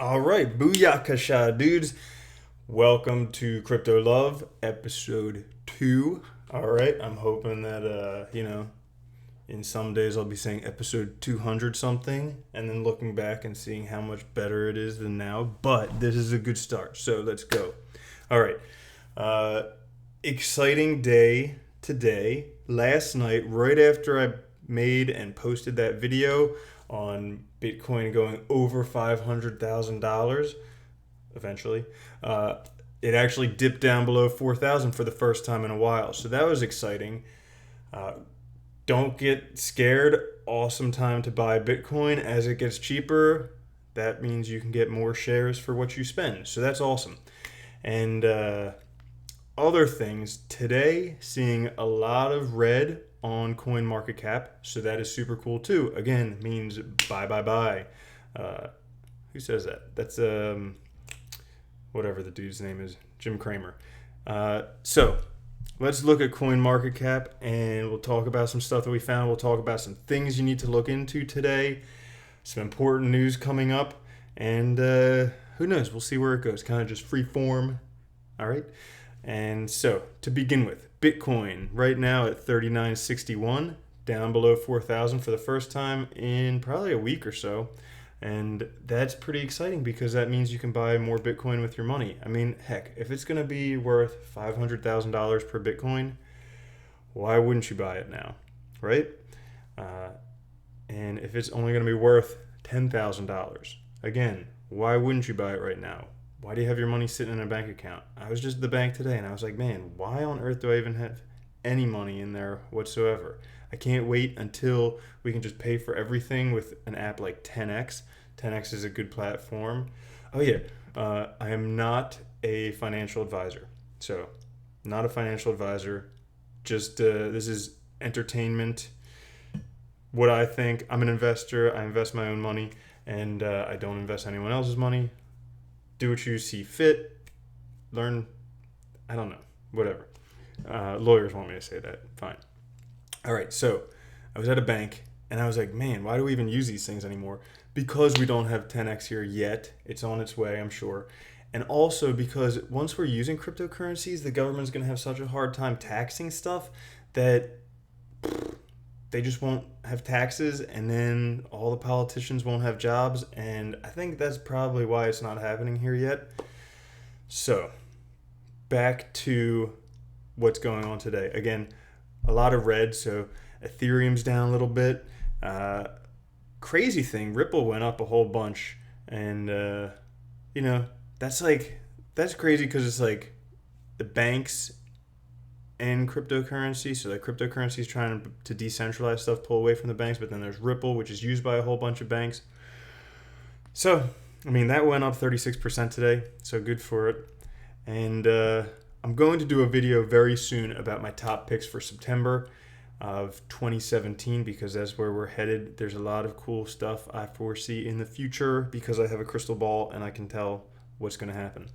All right, booyakasha, dudes. Welcome to Crypto Love, episode 2. All right, I'm hoping that, in some days I'll be saying episode 200 something and then looking back and seeing how much better it is than now. But this is a good start, so let's go. All right, exciting day today. Last night, right after I made and posted that video on Bitcoin going over $500,000 eventually, it actually dipped down below 4,000 for the first time in a while. So that was exciting. Don't get scared. Awesome time to buy Bitcoin. As it gets cheaper, that means you can get more shares for what you spend. So that's awesome. And other things, today, seeing a lot of red on CoinMarketCap, so that is super cool too. Again, means buy. Who says that? That's whatever the dude's name is, Jim Cramer. So let's look at CoinMarketCap and we'll talk about some stuff that we found. We'll talk about some things you need to look into today, some important news coming up, and who knows? We'll see where it goes. Kind of just free form. All right. And so to begin with, Bitcoin right now at 39.61, down below 4,000 for the first time in probably a week or so. And that's pretty exciting because that means you can buy more Bitcoin with your money. I mean, heck, if it's going to be worth $500,000 per Bitcoin, why wouldn't you buy it now, right? And if it's only going to be worth $10,000, again, why wouldn't you buy it right now? Why do you have your money sitting in a bank account? I was just at the bank today and I was like, man, why on earth do I even have any money in there whatsoever? I can't wait until we can just pay for everything with an app like 10x. 10x is a good platform. Oh yeah, I am not a financial advisor. So, not a financial advisor. Just this is entertainment. What I think. I'm an investor. I invest my own money, and I don't invest anyone else's money. Do what you see fit. Learn. I don't know. Whatever. Lawyers want me to say that. Fine. All right. So I was at a bank and I was like, man, why do we even use these things anymore? Because we don't have 10x here yet. It's on its way, I'm sure. And also because once we're using cryptocurrencies, the government's going to have such a hard time taxing stuff that they just won't have taxes, and then all the politicians won't have jobs, and I think that's probably why it's not happening here yet. So, back to what's going on today. Again, a lot of red, so Ethereum's down a little bit. Crazy thing, Ripple went up a whole bunch, and, that's crazy because it's like the banks and cryptocurrency. So like cryptocurrency is trying to decentralize stuff, pull away from the banks, but then there's Ripple, which is used by a whole bunch of banks. So, I mean, that went up 36% today, so good for it. And I'm going to do a video very soon about my top picks for September of 2017 because that's where we're headed. There's a lot of cool stuff I foresee in the future because I have a crystal ball and I can tell what's going to happen.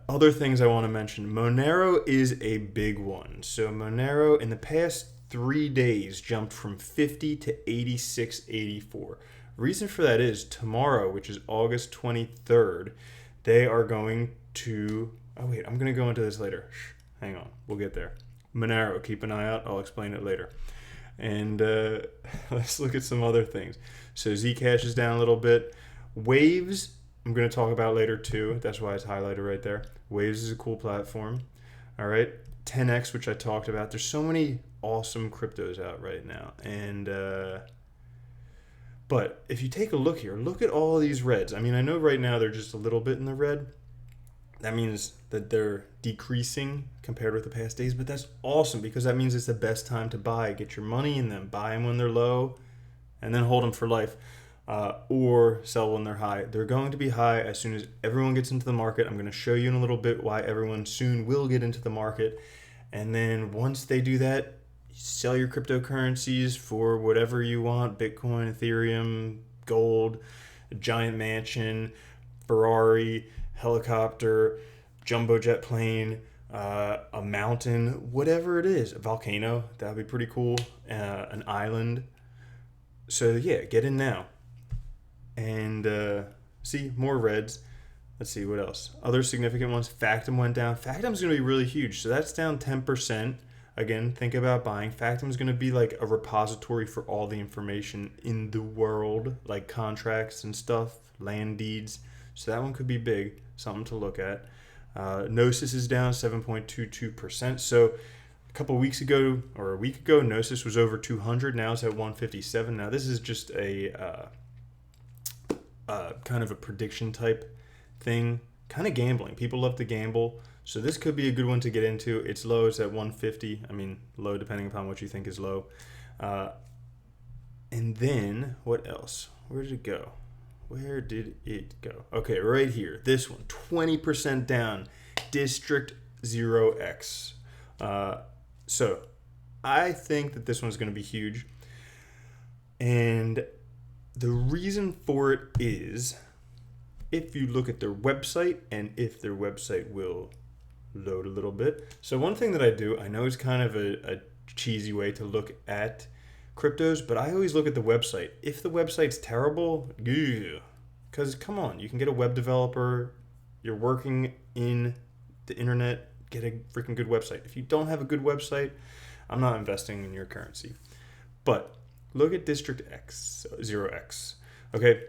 Other things I want to mention. Monero is a big one. So Monero in the past 3 days jumped from 50 to 86.84. Reason for that is tomorrow, which is August 23rd, they are going to... Oh wait, I'm going to go into this later. Hang on, we'll get there. Monero, keep an eye out. I'll explain it later. And let's look at some other things. So Zcash is down a little bit. Waves... I'm going to talk about later too. That's why it's highlighted right there. Waves is a cool platform. All right. 10x, which I talked about. There's so many awesome cryptos out right now. And, but if you take a look here, look at all these reds. I mean, I know right now they're just a little bit in the red. That means that they're decreasing compared with the past days, but that's awesome because that means it's the best time to buy. Get your money in them, buy them when they're low, and then hold them for life. Or sell when they're high. They're going to be high as soon as everyone gets into the market. I'm going to show you in a little bit why everyone soon will get into the market. And then once they do that, sell your cryptocurrencies for whatever you want. Bitcoin, Ethereum, gold, a giant mansion, Ferrari, helicopter, jumbo jet plane, a mountain, whatever it is. A volcano, that would be pretty cool. An island. So yeah, get in now. And See, more reds. Let's see, what else? Other significant ones. Factom went down. Factom's going to be really huge. So that's down 10%. Again, think about buying. Factom's going to be like a repository for all the information in the world, like contracts and stuff, land deeds. So that one could be big, something to look at. Gnosis is down 7.22%. So a couple weeks ago, or a week ago, Gnosis was over 200. Now it's at 157. Now this is just a kind of a prediction type thing, kind of gambling. People love to gamble. So this could be a good one to get into. Its low is at 150. I mean, low depending upon what you think is low. And then, what else? Where did it go? Where did it go? Okay, right here. This one, 20% down. District 0x. So, I think that this one's going to be huge. And the reason for it is, if you look at their website, and if their website will load a little bit. So one thing that I do, I know it's kind of a cheesy way to look at cryptos, but I always look at the website. If the website's terrible, because come on, you can get a web developer, you're working in the internet, get a freaking good website. If you don't have a good website, I'm not investing in your currency. But look at District X, 0x, okay?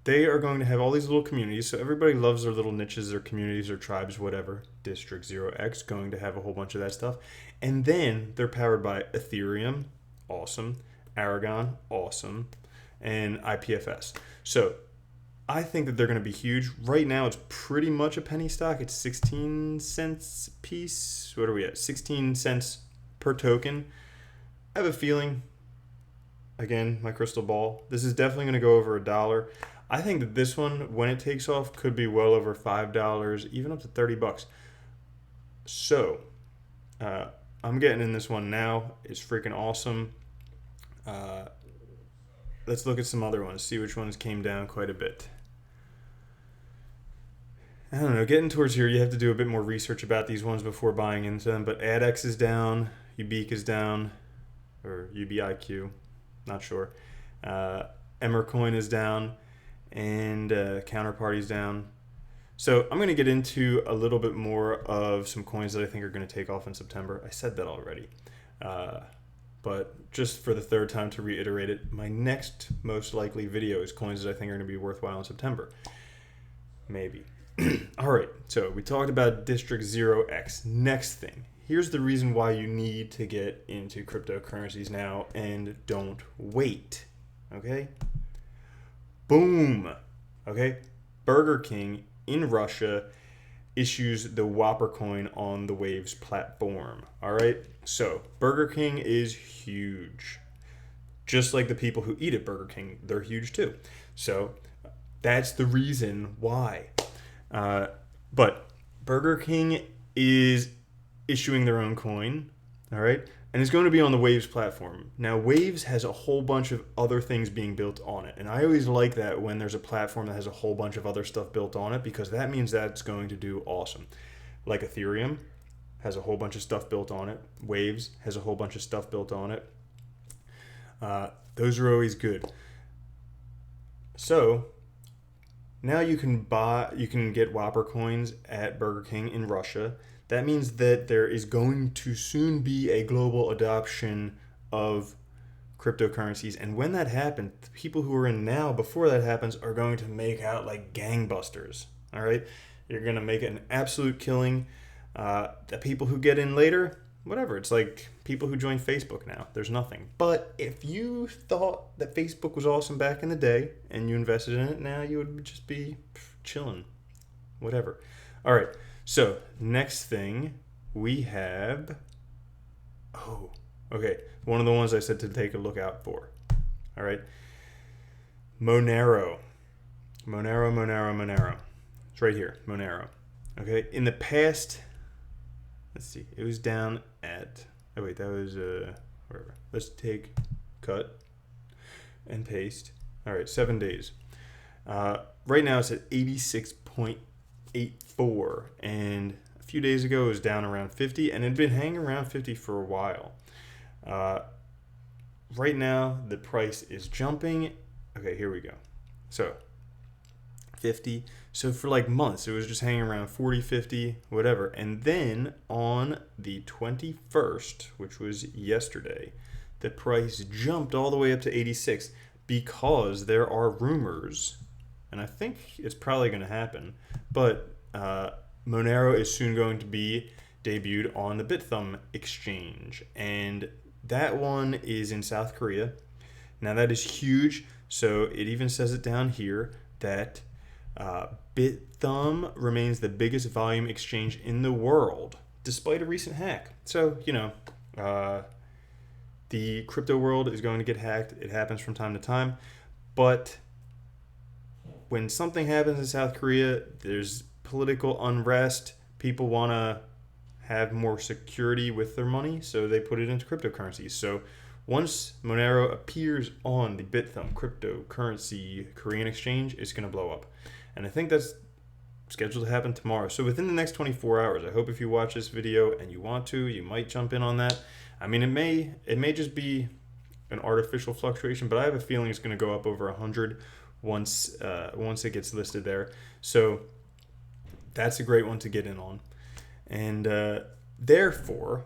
They are going to have all these little communities, so everybody loves their little niches, their communities, their tribes, whatever. District 0x going to have a whole bunch of that stuff. And then they're powered by Ethereum, awesome, Aragon, awesome, and IPFS. So I think that they're going to be huge. Right now, it's pretty much a penny stock. It's 16 cents a piece. What are we at? 16 cents per token. I have a feeling, again, my crystal ball, this is definitely going to go over $1. I think that this one, when it takes off, could be well over $5, even up to $30. So, I'm getting in this one now. It's freaking awesome. Let's look at some other ones, see which ones came down quite a bit. I don't know, getting towards here, you have to do a bit more research about these ones before buying into them, but ADX is down, Ubique is down, or UBIQ, not sure. Emmercoin is down, and Counterparty's down. So I'm going to get into a little bit more of some coins that I think are going to take off in September. I said that already. But just for the third time to reiterate it, my next most likely video is coins that I think are going to be worthwhile in September. Maybe. All right, so we talked about District 0x. Next thing, here's the reason why you need to get into cryptocurrencies now and don't wait, okay? Boom, okay? Burger King in Russia issues the WhopperCoin on the Waves platform, all right? So Burger King is huge. Just like the people who eat at Burger King, they're huge too. So that's the reason why. But Burger King is issuing their own coin, all right? And it's going to be on the Waves platform. Now, Waves has a whole bunch of other things being built on it. And I always like that when there's a platform that has a whole bunch of other stuff built on it, because that means that it's going to do awesome. Like Ethereum has a whole bunch of stuff built on it. Waves has a whole bunch of stuff built on it. Those are always good. So now you can get Whopper coins at Burger King in Russia. That means that there is going to soon be a global adoption of cryptocurrencies. And when that happens, the people who are in now, before that happens, are going to make out like gangbusters. All right? You're going to make an absolute killing. The people who get in later, whatever. It's like people who join Facebook now. There's nothing. But if you thought that Facebook was awesome back in the day and you invested in it, now you would just be chilling. Whatever. All right. So next thing we have, one of the ones I said to take a look out for. All right. Monero. It's right here, Monero. Okay. In the past, let's see, it was down at, wherever. Let's take, cut, and paste. All right, 7 days. Right now it's at 86.84, and a few days ago it was down around 50, and it had been hanging around 50 for a while. Right now the price is jumping. Okay, here we go. So 50. So for like months, it was just hanging around 40, 50, whatever. And then on the 21st, which was yesterday, the price jumped all the way up to 86 because there are rumors, and I think it's probably going to happen, but Monero is soon going to be debuted on the BitThumb exchange. And that one is in South Korea. Now that is huge. So it even says it down here that BitThumb remains the biggest volume exchange in the world, despite a recent hack. So, the crypto world is going to get hacked. It happens from time to time. But when something happens in South Korea, there's political unrest. People want to have more security with their money, so they put it into cryptocurrencies. So once Monero appears on the BitThumb cryptocurrency Korean exchange, it's going to blow up. And I think that's scheduled to happen tomorrow. So within the next 24 hours, I hope if you watch this video and you want to, you might jump in on that. I mean, it may just be an artificial fluctuation, but I have a feeling it's going to go up over 100 once it gets listed there. So that's a great one to get in on. And therefore,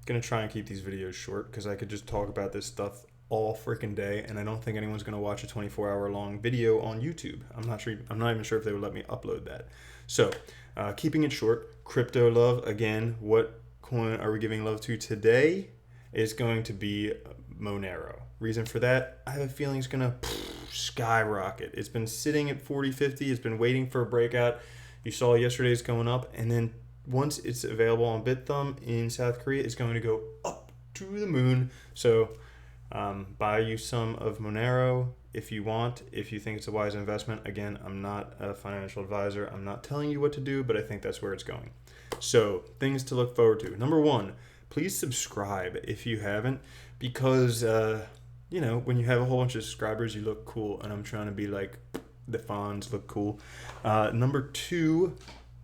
going to try and keep these videos short because I could just talk about this stuff all freaking day, and I don't think anyone's going to watch a 24-hour long video on YouTube. I'm not even sure if they would let me upload that. So keeping it short, crypto love again. What coin are we giving love to today? Is going to be Monero. Reason for that, I have a feeling it's going to skyrocket. It's been sitting at 40, 50. It's been waiting for a breakout. You saw yesterday's going up, and then once it's available on BitThumb in South Korea, it's going to go up to the moon. So buy you some of Monero if you want, if you think it's a wise investment. Again, I'm not a financial advisor. I'm not telling you what to do, but I think that's where it's going. So things to look forward to. Number one, please subscribe if you haven't, because when you have a whole bunch of subscribers, you look cool, and I'm trying to be like the Fonz, look cool. Number two,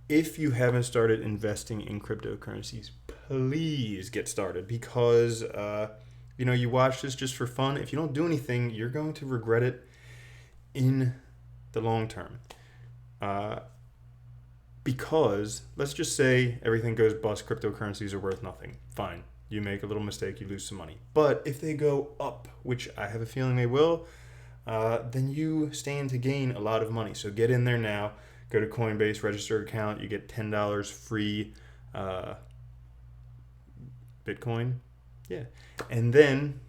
if you haven't started investing in cryptocurrencies, please get started, because you watch this just for fun. If you don't do anything, you're going to regret it in the long term. Because let's just say everything goes bust, cryptocurrencies are worth nothing. Fine. You make a little mistake, you lose some money. But if they go up, which I have a feeling they will, then you stand to gain a lot of money. So get in there now. Go to Coinbase, register an account. You get $10 free Bitcoin. Yeah. And then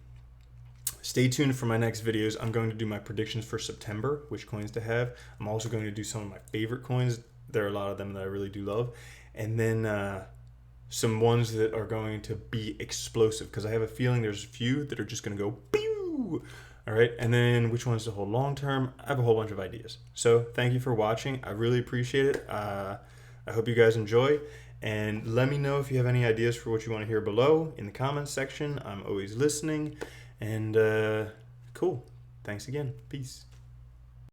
stay tuned for my next videos. I'm going to do my predictions for September, which coins to have. I'm also going to do some of my favorite coins. There are a lot of them that I really do love. And then some ones that are going to be explosive, because I have a feeling there's a few that are just going to go pew. All right. And then which ones to hold long term. I have a whole bunch of ideas. So thank you for watching. I really appreciate it. I hope you guys enjoy. And let me know if you have any ideas for what you want to hear below in the comments section. I'm always listening. And cool. Thanks again. Peace.